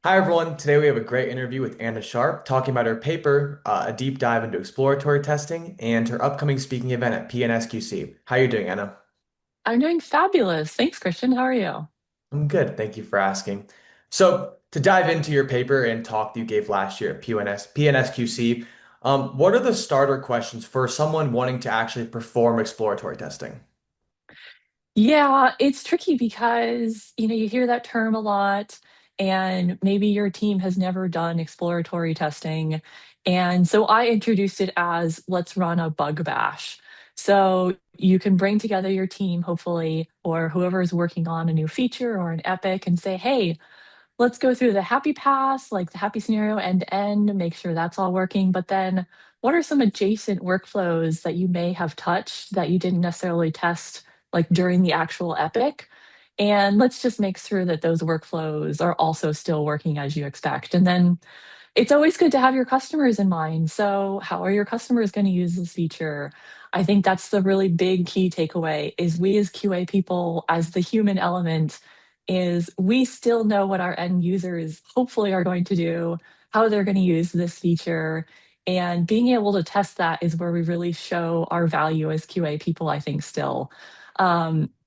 Hi, everyone. Today we have a great interview with Anna Sharpe talking about her paper, a deep dive into exploratory testing, and her upcoming speaking event at PNSQC. How are you doing, Anna? I'm doing fabulous. Thanks, Christian. How are you? I'm good. Thank you for asking. So, to dive into your paper and talk that you gave last year at PNSQC, what are the starter questions for someone wanting to actually perform exploratory testing? Yeah, it's tricky because, you hear that term a lot, and maybe your team has never done exploratory testing. And so I introduced it as let's run a bug bash. So you can bring together your team, hopefully, or whoever is working on a new feature or an epic and say, hey, let's go through the happy pass, like the happy scenario end to end, make sure that's all working. But then what are some adjacent workflows that you may have touched that you didn't necessarily test like during the actual epic? And let's just make sure that those workflows are also still working as you expect. And then it's always good to have your customers in mind. So, how are your customers going to use this feature? I think that's the really big key takeaway is we as QA people, as the human element, is we still know what our end users hopefully are going to do, how they're going to use this feature. And being able to test that is where we really show our value as QA people, I think, still.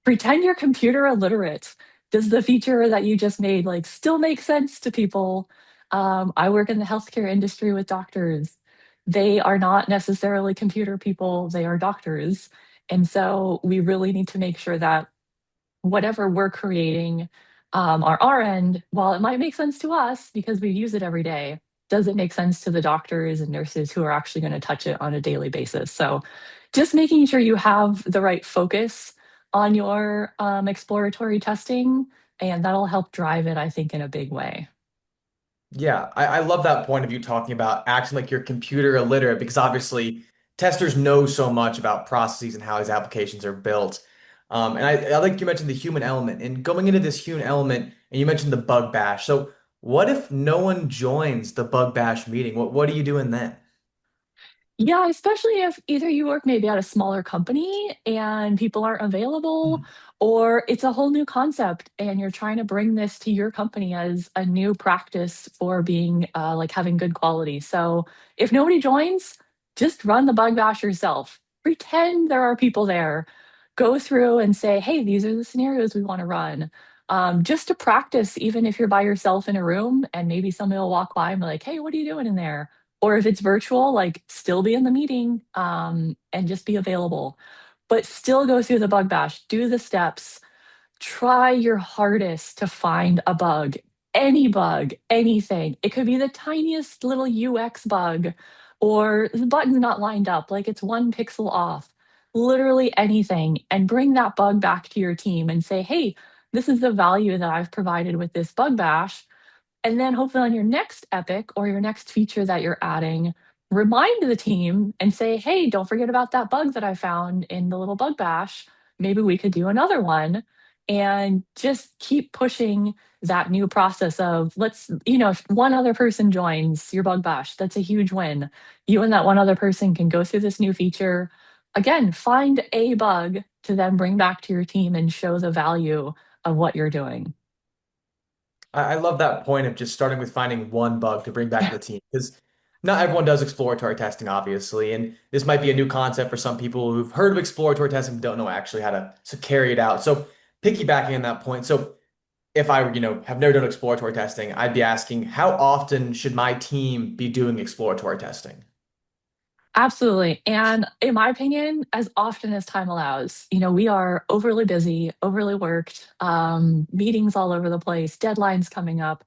Pretend you're computer illiterate. Does the feature that you just made like still make sense to people? I work in the healthcare industry with doctors. They are not necessarily computer people, they are doctors. And so we really need to make sure that whatever we're creating on our end, while it might make sense to us because we use it every day, does it make sense to the doctors and nurses who are actually going to touch it on a daily basis? So just making sure you have the right focus on your exploratory testing, and that'll help drive it, I think, in a big way. Yeah, I love that point of you talking about acting like you're computer illiterate because obviously testers know so much about processes and how these applications are built. And I like you mentioned the human element and going into this human element, and you mentioned the bug bash. So what if no one joins the bug bash meeting? What are you doing then? Yeah, especially if either you work maybe at a smaller company and people aren't available, or it's a whole new concept and you're trying to bring this to your company as a new practice for being like having good quality. So if nobody joins, just run the bug bash yourself. Pretend there are people there. Go through and say, hey, these are the scenarios we want to run. Just to practice, even if you're by yourself in a room and maybe somebody will walk by and be like, hey, what are you doing in there? Or if it's virtual, like still be in the meeting and just be available, but still go through the bug bash, do the steps, try your hardest to find a bug, any bug, anything. It could be the tiniest little UX bug, or the button's not lined up, like it's one pixel off, literally anything, and bring that bug back to your team and say, hey, this is the value that I've provided with this bug bash. And then hopefully on your next epic or your next feature that you're adding, remind the team and say, hey, don't forget about that bug that I found in the little bug bash. Maybe we could do another one. And just keep pushing that new process of if one other person joins your bug bash, that's a huge win. You and that one other person can go through this new feature. Again, find a bug to then bring back to your team and show the value of what you're doing. I love that point of just starting with finding one bug to bring back to the team because not everyone does exploratory testing, obviously, and this might be a new concept for some people who've heard of exploratory testing but don't know actually how to carry it out. So piggybacking on that point, so if I, have never done exploratory testing, I'd be asking how often should my team be doing exploratory testing? Absolutely. And in my opinion, as often as time allows, we are overly busy, overly worked, meetings all over the place, deadlines coming up.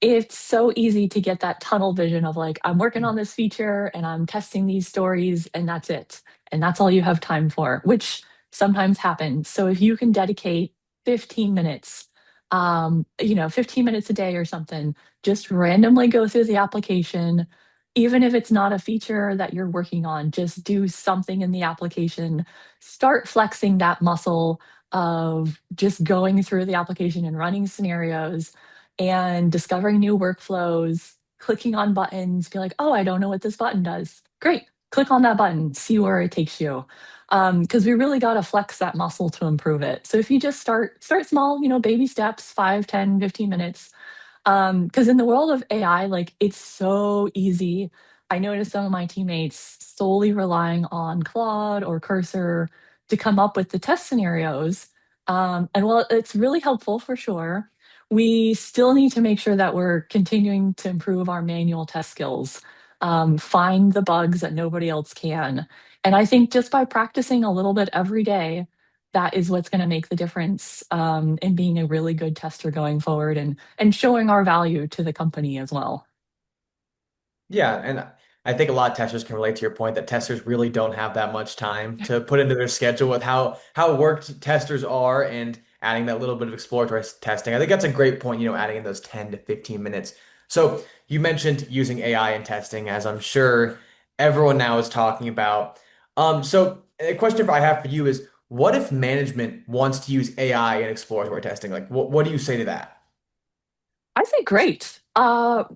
It's so easy to get that tunnel vision of like, I'm working on this feature and I'm testing these stories, and that's it. And that's all you have time for, which sometimes happens. So if you can dedicate 15 minutes, 15 minutes a day or something, just randomly go through the application, even if it's not a feature that you're working on, just do something in the application, start flexing that muscle of just going through the application and running scenarios and discovering new workflows, clicking on buttons, be like, oh, I don't know what this button does. Great. Click on that button, see where it takes you. Because we really got to flex that muscle to improve it. So if you just start small, baby steps, 5, 10, 15 minutes, Because in the world of AI, like it's so easy. I noticed some of my teammates solely relying on Claude or Cursor to come up with the test scenarios. And while it's really helpful for sure, we still need to make sure that we're continuing to improve our manual test skills, find the bugs that nobody else can. And I think just by practicing a little bit every day, that is what's going to make the difference in being a really good tester going forward and showing our value to the company as well. Yeah, and I think a lot of testers can relate to your point that testers really don't have that much time to put into their schedule with how worked testers are and adding that little bit of exploratory testing. I think that's a great point, adding in those 10 to 15 minutes. So you mentioned using AI in testing, as I'm sure everyone now is talking about. So a question I have for you is, what if management wants to use AI in exploratory testing? Like, what do you say to that? I say great.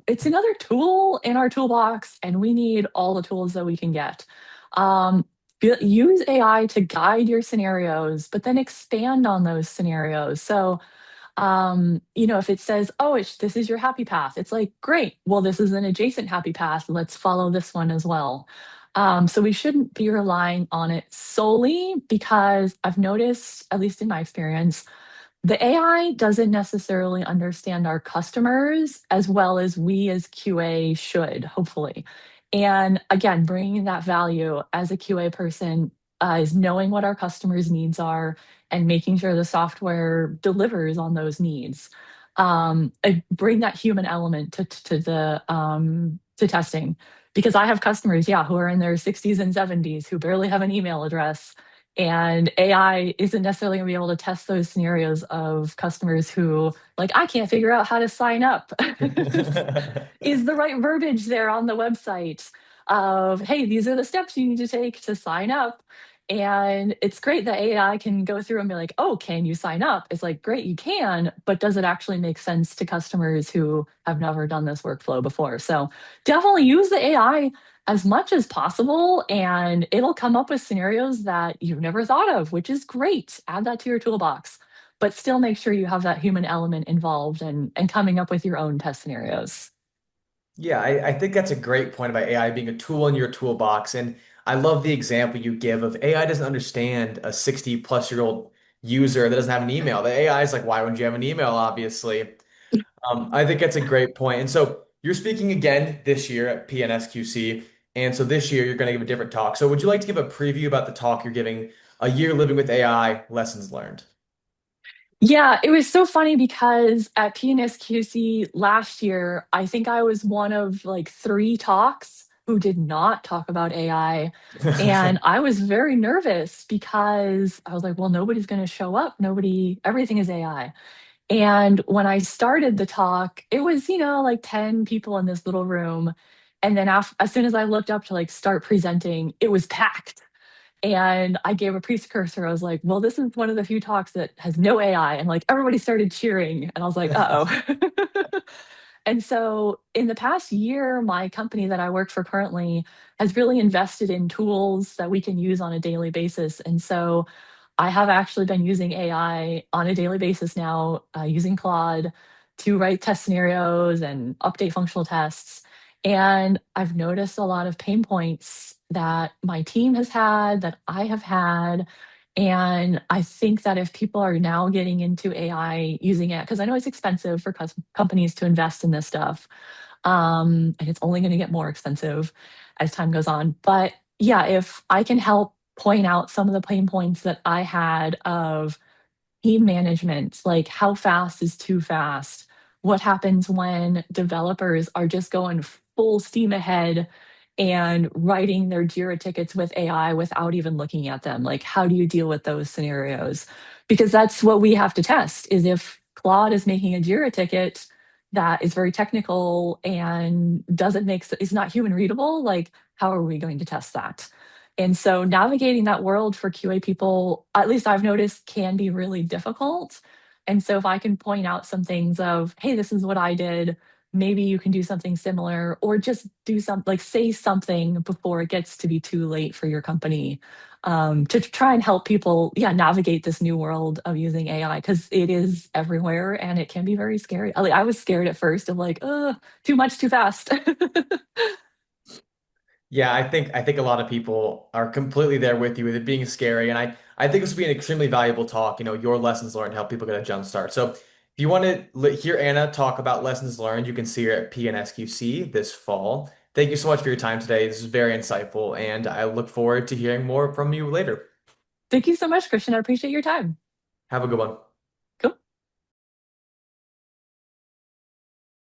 It's another tool in our toolbox, and we need all the tools that we can get. Um, Use AI to guide your scenarios, but then expand on those scenarios. So if it says, oh, this is your happy path, it's like, great. Well, this is an adjacent happy path. Let's follow this one as well. So we shouldn't be relying on it solely because I've noticed, at least in my experience, the AI doesn't necessarily understand our customers as well as we as QA should, hopefully. And again, bringing that value as a QA person is knowing what our customers' needs are and making sure the software delivers on those needs. I bring that human element to the to testing because I have customers, yeah, who are in their 60s and 70s who barely have an email address, and AI isn't necessarily going to be able to test those scenarios of customers who, like, I can't figure out how to sign up. Is the right verbiage there on the website of, hey, these are the steps you need to take to sign up? And it's great that AI can go through and be like, oh, can you sign up? It's like, great, you can, but does it actually make sense to customers who have never done this workflow before? So definitely use the AI as much as possible, and it'll come up with scenarios that you've never thought of, which is great. Add that to your toolbox, but still make sure you have that human element involved and coming up with your own test scenarios. Yeah, I think that's a great point about AI being a tool in your toolbox. And I love the example you give of AI doesn't understand a 60 plus year old user that doesn't have an email. The AI is like, why wouldn't you have an email, obviously? I think that's a great point. And so you're speaking again this year at PNSQC. And so this year you're going to give a different talk. So would you like to give a preview about the talk you're giving, A Year Living with AI, Lessons Learned? Yeah, it was so funny because at PNSQC last year, I think I was one of like three talks who did not talk about AI. And I was very nervous because I was like, well, nobody's going to show up. Everything is AI. And when I started the talk, it was, like 10 people in this little room. And then as soon as I looked up to like start presenting, it was packed. And I gave a precursor. I was like, well, this is one of the few talks that has no AI. And like everybody started cheering. And I was like, uh-oh. And so in the past year, my company that I work for currently has really invested in tools that we can use on a daily basis. And so I have actually been using AI on a daily basis now, using Claude to write test scenarios and update functional tests. And I've noticed a lot of pain points that my team has had, that I have had. And I think that if people are now getting into AI using it, because I know it's expensive for companies to invest in this stuff, and it's only going to get more expensive as time goes on. But yeah, if I can help point out some of the pain points that I had of team management, like how fast is too fast? What happens when developers are just going full steam ahead and writing their Jira tickets with AI without even looking at them? Like, how do you deal with those scenarios? Because that's what we have to test is if Claude is making a Jira ticket that is very technical and doesn't make is not human readable, like how are we going to test that? And so navigating that world for QA people, at least I've noticed, can be really difficult. And so if I can point out some things of, hey, this is what I did, maybe you can do something similar, or just do some like say something before it gets to be too late for your company, to try and help people, yeah, navigate this new world of using AI, because it is everywhere and it can be very scary. I was scared at first of like, too much, too fast. Yeah, I think a lot of people are completely there with you with it being scary, and I think this will be an extremely valuable talk. Your lessons learned, help people get a jump start. So if you want to hear Anna talk about lessons learned, you can see her at PNSQC this fall. Thank you so much for your time today. This is very insightful, and I look forward to hearing more from you later. Thank you so much, Christian. I appreciate your time. Have a good one.